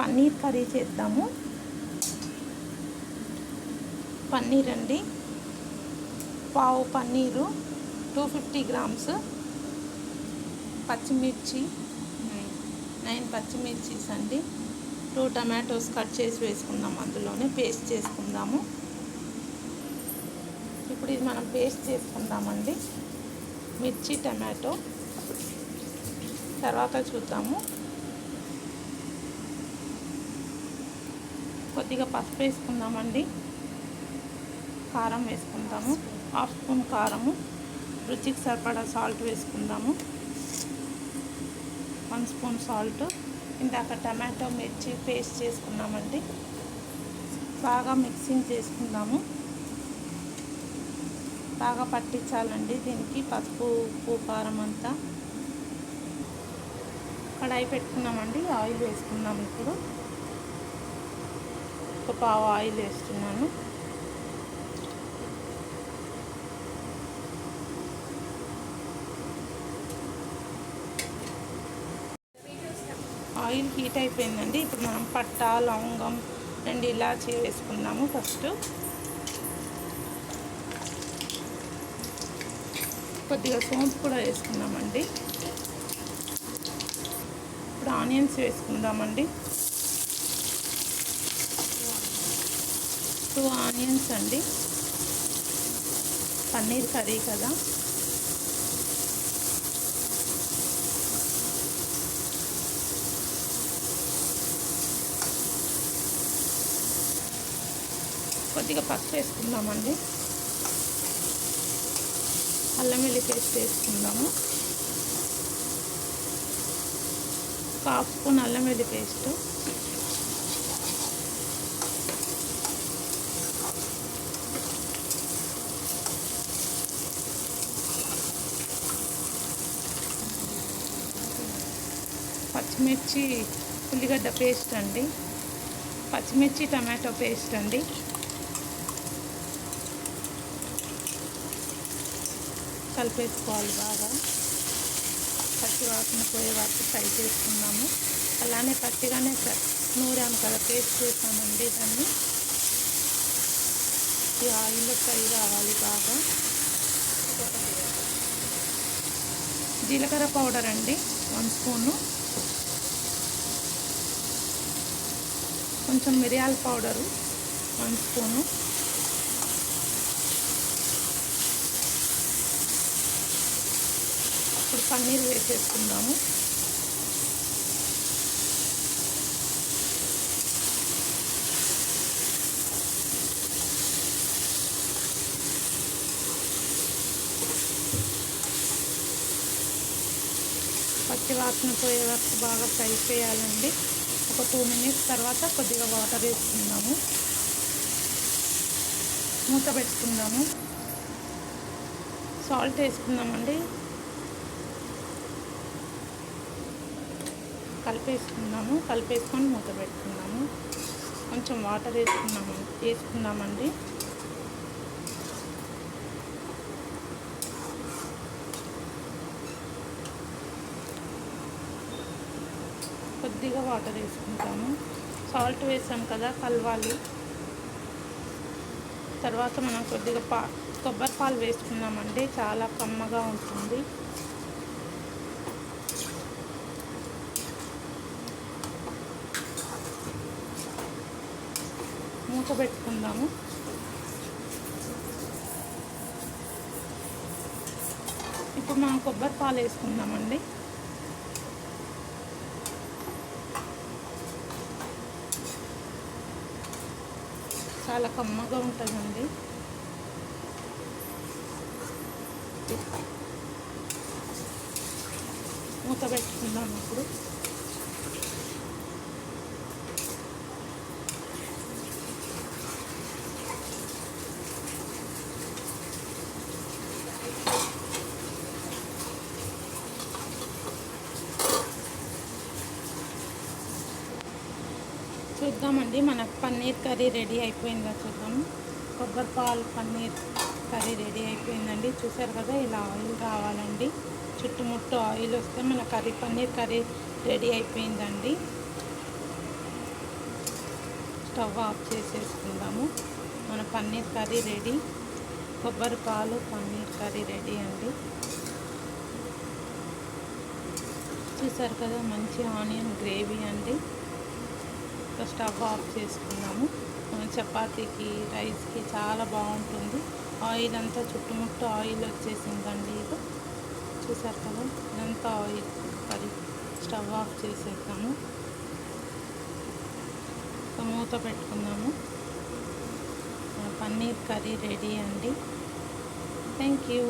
Paneer curry చేద్దాము. పన్నీర్ అండి, పావు పన్నీరు, 250 గ్రామ్స్, పచ్చిమిర్చి 9 పచ్చిమిర్చీస్ అండి, 2 టమాటోస్ కట్ చేసి వేసుకుందాం, అందులోనే పేస్ట్ చేసుకుందాము. ఇప్పుడు ఇది మనం పేస్ట్ చేసుకుందామండి, మిర్చి టమాటో. తర్వాత చూద్దాము. కొద్దిగా పసుపు వేసుకుందామండి, కారం వేసుకుందాము, 1/2 స్పూన్ కారము, రుచికి సరిపడా సాల్ట్ వేసుకుందాము, 1 స్పూన్ సాల్ట్. ఇందాక టమాటో మిర్చి పేస్ట్ చేసుకున్నామండి, బాగా మిక్సింగ్ చేసుకుందాము. బాగా పట్టించాలండి దీనికి పసుపు, ఉప్పు, కారం అంతా. కడాయి పెట్టుకున్నామండి, ఆయిల్ వేసుకుందాం. ఇప్పుడు ఒక పావు ఆయిల్ వేస్తున్నాను. ఆయిల్ హీట్ అయిపోయిందండి. ఇప్పుడు మనం పట్ట, లవంగం, 2 ఇలాచీ వేసుకుందాము. ఫస్ట్ కొద్దిగా సోంపు కూడా వేసుకుందామండి. ఇప్పుడు ఆనియన్స్ వేసుకుందామండి, 2 ఆనియన్స్ అండి, పన్నీర్ కర్రీ కదా. కొద్దిగా పసుపు వేసుకుందామండి, అల్లం వెల్లుల్లి పేస్ట్ వేసుకుందాము, 1/2 స్పూన్ అల్లం వెల్లుల్లి పేస్టు, పచ్చిమిర్చి ఉల్లిగడ్డ పేస్ట్ అండి, పచ్చిమిర్చి టమాటో పేస్ట్ అండి. కలిపేసుకోవాలి బాగా, పచ్చి వాసన పోయే వరకు ఫ్రై చేసుకుందాము. అలానే పచ్చిగానే నూరాము కదా, పేస్ట్ చేసామండి దాన్ని. ఈ ఆయిల్లో ఫ్రై కావాలి బాగా. జీలకర్ర పౌడర్ అండి, 1 స్పూను, కొంచెం మిరియాల పౌడరు 1 స్పూను, ఇప్పుడు పన్నీర్ వేసేసుకుందాము. పచ్చి వాసన పోయే వరకు బాగా ఫ్రై చేయాలండి. ఒక 2 మినిట్స్ తర్వాత కొద్దిగా వాటర్ వేసుకుందాము, మూత పెట్టుకుందాము. సాల్ట్ వేసుకుందామండి, కలిపేసుకొని మూత పెట్టుకుందాము. కొంచెం వాటర్ వేసుకుందామండి. కొద్దిగా వాటర్ వేసుకుంటాము, సాల్ట్ వేసాం కదా, కలవాలి. తర్వాత మనం కొద్దిగా కొబ్బరి పాలు వేసుకున్నామండి, చాలా కమ్మగా ఉంటుంది. మూత పెట్టుకుందాము. ఇప్పుడు మనం కొబ్బరి పాలు వేసుకుందామండి. చాలా కమ్మగా ఉంటుందండి. మూత పెట్టుకుందాం ఇప్పుడు. చూద్దామండి, మనకు పన్నీర్ కర్రీ రెడీ అయిపోయిందా చూద్దాము. కొబ్బరి పాలు పన్నీర్ కర్రీ రెడీ అయిపోయిందండి. చూసారు కదా, ఇలా ఆయిల్ రావాలండి, చుట్టుముట్టు ఆయిల్ వస్తే మన పన్నీర్ కర్రీ రెడీ అయిపోయిందండి. స్టవ్ ఆఫ్ చేసేసుకుందాము. మన పన్నీర్ కర్రీ రెడీ. కొబ్బరి పాలు పన్నీర్ కర్రీ రెడీ అండి. చూసారు కదా, మంచి ఆనియన్ గ్రేవీ అండి. స్టవ్ ఆఫ్ చేసుకుందాము. చపాతీకి రైస్కి చాలా బాగుంటుంది. ఆయిల్ అంతా చుట్టుముట్టు ఆయిల్ వచ్చేసిందండి. ఇది చూసారు కదా, ఇదంతా ఆయిల్ కర్రీ. స్టవ్ ఆఫ్ చేసేద్దాము. మూత పెట్టుకుందాము. పన్నీర్ కర్రీ రెడీ అండి. Thank you.